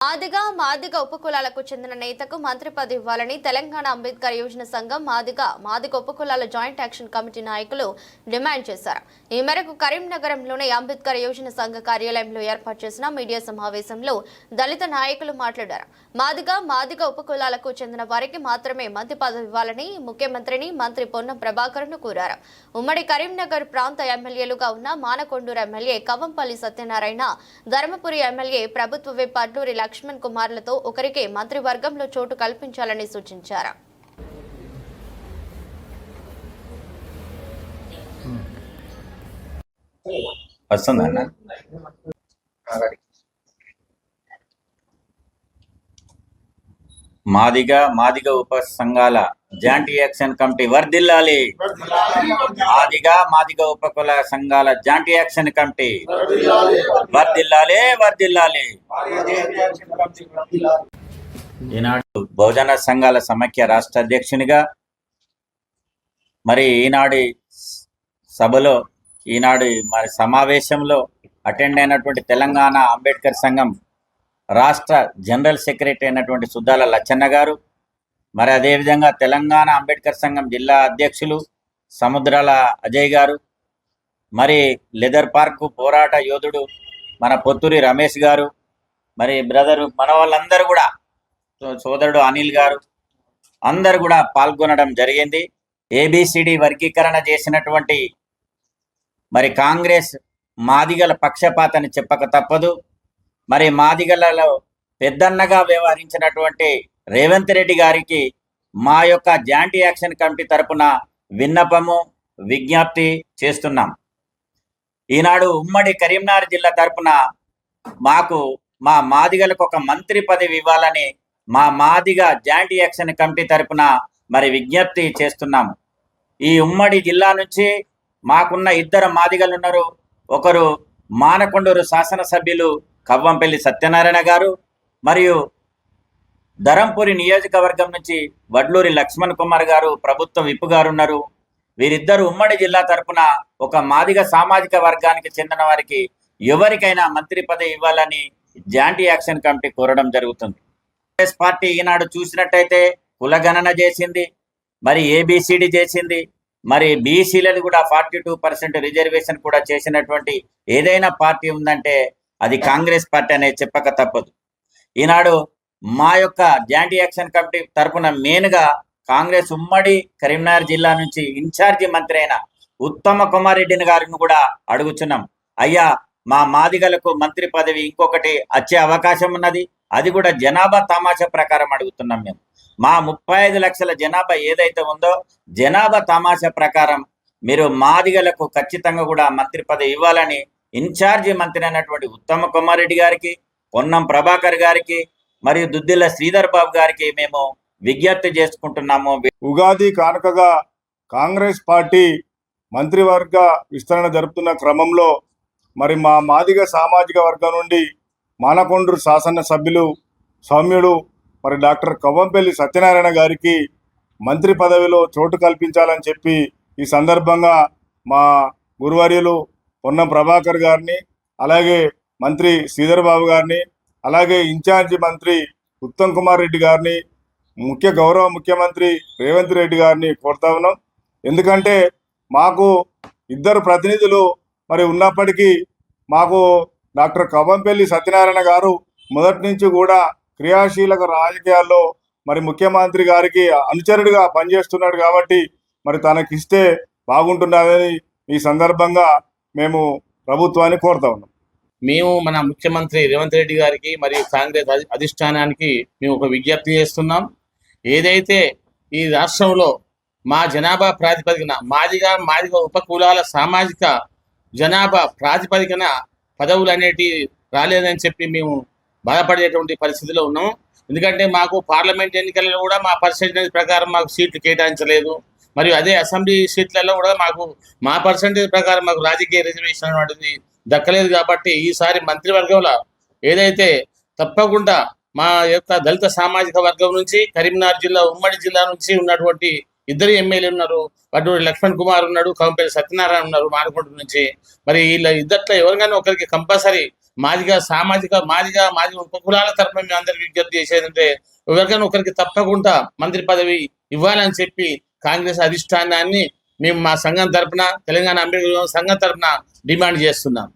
మాదిగ ఉపకులాలకు చెందిన నేతకు మంత్రి పదవి ఇవ్వాలని తెలంగాణ అంబేద్కర్ యోజన సంఘం మాదిగ ఉపకులాల జాయింట్ యాక్షన్ కమిటీ నాయకులు డిమాండ్ చేశారు. ఈ మేరకు కరీంనగరంలోని అంబేద్కర్ యోజన సంఘ కార్యాలయంలో ఏర్పాటు చేసిన మీడియా సమావేశంలో దళిత నాయకులు మాట్లాడారు. మాదిగ ఉపకులాలకు చెందిన వారికి మాత్రమే మంత్రి పదవి ఇవ్వాలని ముఖ్యమంత్రిని మంత్రి పొన్నం ప్రభాకర్ను కోరారు. ఉమ్మడి కరీంనగర్ ప్రాంత ఎమ్మెల్యేలుగా ఉన్న మానకొండూరు ఎమ్మెల్యే కవంపల్లి సత్యనారాయణ, ధర్మపురి ఎమ్మెల్యే ప్రభుత్వ విప్ అడ్లూరి లక్ష్మణ్ కుమార్లతో ఒకరికి మంత్రివర్గంలో చోటు కల్పించాలని సూచించారు. మాదిగ ఉప సంఘాల జాయింట్ యాక్షన్ కమిటీ వర్ధిల్లాలి. మాదిగ ఉపకుల సంఘాల జాయింట్ యాక్షన్ కమిటీ వర్ధిల్లాలి. ఈనాడు బహుజన సంఘాల సమైక్య రాష్ట్ర అధ్యక్షునిగా మరి ఈనాడు సభలో మరి సమావేశంలో అటెండ్ అయినటువంటి తెలంగాణ అంబేద్కర్ సంఘం రాష్ట్ర జనరల్ సెక్రటరీ అయినటువంటి సుద్దాల లచ్చన్న గారు, మరి అదేవిధంగా తెలంగాణ అంబేద్కర్ సంఘం జిల్లా అధ్యక్షులు సముద్రాల అజయ్ గారు, మరి లెదర్ పార్క్ పోరాట యోధుడు మన పొత్తూరి రమేష్ గారు, మరి బ్రదరు మన వాళ్ళందరూ కూడా సోదరుడు అనిల్ గారు అందరు కూడా పాల్గొనడం జరిగింది. ఏబిసిడి వర్గీకరణ చేసినటువంటి మరి కాంగ్రెస్ మాదిగల పక్షపాతని చెప్పక తప్పదు. మరి మాదిగలలో పెద్దన్నగా వ్యవహరించినటువంటి రేవంత్ రెడ్డి గారికి మా యొక్క జాయింట్ యాక్షన్ కమిటీ తరపున విన్నపము విజ్ఞప్తి చేస్తున్నాం. ఈనాడు ఉమ్మడి కరీంనగర్ జిల్లా తరపున మా మాదిగలకు ఒక మంత్రి పదవి ఇవ్వాలని మా మాదిగ జాయింట్ యాక్షన్ కమిటీ తరపున మరి విజ్ఞప్తి చేస్తున్నాము. ఈ ఉమ్మడి జిల్లా నుంచి మాకున్న ఇద్దరు మాదిగలు ఉన్నారు. ఒకరు మానకొండూరు శాసనసభ్యులు కవ్వంపల్లి సత్యనారాయణ గారు, మరియు ధరంపురి నియోజకవర్గం నుంచి వడ్లూరి లక్ష్మణ్ కుమార్ గారు ప్రభుత్వ విప్ గారు ఉన్నారు. వీరిద్దరు ఉమ్మడి జిల్లా తరపున ఒక మాదిగ సామాజిక వర్గానికి చెందిన వారికి ఎవరికైనా మంత్రి పదవి ఇవ్వాలని జాయింట్ యాక్షన్ కమిటీ కోరడం జరుగుతుంది. కాంగ్రెస్ పార్టీ ఈనాడు చూసినట్టయితే కులగణన చేసింది, మరి ఏబిసిడి చేసింది, మరి బీసీలను కూడా 42% రిజర్వేషన్ కూడా చేసినటువంటి ఏదైనా పార్టీ ఉందంటే అది కాంగ్రెస్ పార్టీ అనేది చెప్పక తప్పదు. ఈనాడు మా యొక్క జాయింట్ యాక్షన్ కమిటీ తరఫున మెయిన్గా కాంగ్రెస్ ఉమ్మడి కరీంనగర్ జిల్లా నుంచి ఇన్ఛార్జి మంత్రి అయిన ఉత్తమ కుమార్ రెడ్డిని గారిని కూడా అడుగుతున్నాం. అయ్యా, మా మాదిగలకు మంత్రి పదవి ఇంకొకటి వచ్చే అవకాశం ఉన్నది, అది కూడా జనాభా తమాషా ప్రకారం అడుగుతున్నాం. మేము మా 35 లక్షల జనాభా ఏదైతే ఉందో జనాభా తమాషా ప్రకారం మీరు మాదిగలకు ఖచ్చితంగా కూడా మంత్రి పదవి ఇవ్వాలని ఇన్ఛార్జి మంత్రి అయినటువంటి ఉత్తమ కుమార్ రెడ్డి గారికి, పొన్నం ప్రభాకర్ గారికి, మరియు దుద్దిల్ల శ్రీధర్ బాబు గారికి మేము విజ్ఞప్తి చేసుకుంటున్నాము. ఉగాది కానుకగా కాంగ్రెస్ పార్టీ మంత్రివర్గ విస్తరణ జరుపుతున్న క్రమంలో మరి మా మాదిగ సామాజిక వర్గం నుండి మానకొండూరు శాసనసభ్యులు సౌమ్యుడు మరి డాక్టర్ కవ్వంపల్లి సత్యనారాయణ గారికి మంత్రి పదవిలో చోటు కల్పించాలని చెప్పి ఈ సందర్భంగా మా గురువర్యులు పొన్నం ప్రభాకర్ గారిని, అలాగే మంత్రి శ్రీధర్ బాబు గారిని, అలాగే ఇన్ఛార్జి మంత్రి ఉత్తమ్ కుమార్ రెడ్డి గారిని, గౌరవ ముఖ్యమంత్రి రేవంత్ రెడ్డి గారిని కోరుతా ఉన్నాం. ఎందుకంటే మాకు ఇద్దరు ప్రతినిధులు మరి ఉన్నప్పటికీ మాకు డాక్టర్ కవ్వంపల్లి సత్యనారాయణ గారు మొదటి నుంచి కూడా క్రియాశీలక రాజకీయాల్లో మరి ముఖ్యమంత్రి గారికి అనుచరుడిగా పనిచేస్తున్నాడు కాబట్టి మరి తనకిస్తే బాగుంటున్నదని ఈ సందర్భంగా మేము ప్రభుత్వాన్ని కోరుతా ఉన్నాం. మేము మన ముఖ్యమంత్రి రేవంత్ రెడ్డి గారికి మరియు కాంగ్రెస్ అధిష్టానానికి మేము ఒక విజ్ఞప్తి చేస్తున్నాం. ఏదైతే ఈ రాష్ట్రంలో మా జనాభా ప్రాతిపదికన మాదిగ ఉపకులాల సామాజిక జనాభా ప్రాతిపదికన పదవులు అనేటివి రాలేదని చెప్పి మేము బాధపడేటువంటి పరిస్థితిలో ఉన్నాము. ఎందుకంటే మాకు పార్లమెంట్ ఎన్నికలలో కూడా మా పర్సెంటేజ్ ప్రకారం మాకు సీట్లు కేటాయించలేదు, మరియు అదే అసెంబ్లీ సీట్లలో కూడా మా పర్సెంటేజ్ ప్రకారం మాకు రాజకీయ రిజర్వేషన్ అనేది దక్కలేదు. కాబట్టి ఈసారి మంత్రివర్గంలో ఏదైతే తప్పకుండా మా యొక్క దళిత సామాజిక వర్గం నుంచి కరీంనగర్ జిల్లా ఉమ్మడి జిల్లా నుంచి ఉన్నటువంటి ఇద్దరు ఎమ్మెల్యేలు ఉన్నారు. వడ్డూరి లక్ష్మణ్ కుమార్ ఉన్నాడు, కవంపల్లి సత్యనారాయణ ఉన్నారు మానకొండ నుంచి. మరి వీళ్ళ ఇద్దట్లో ఎవరికైనా ఒకరికి కంపల్సరీ మాదిగా సామాజిక మాదిగా ఉపకులాల తరఫున మేము అందరికి విజ్ఞప్తి చేసేదంటే ఎవరికైనా ఒకరికి తప్పకుండా మంత్రి పదవి ఇవ్వాలని చెప్పి కాంగ్రెస్ అధిష్టానాన్ని మేము మా సంఘం తరఫున తెలంగాణ అంబేద్కర్ సంఘం తరఫున డిమాండ్ చేస్తున్నాం.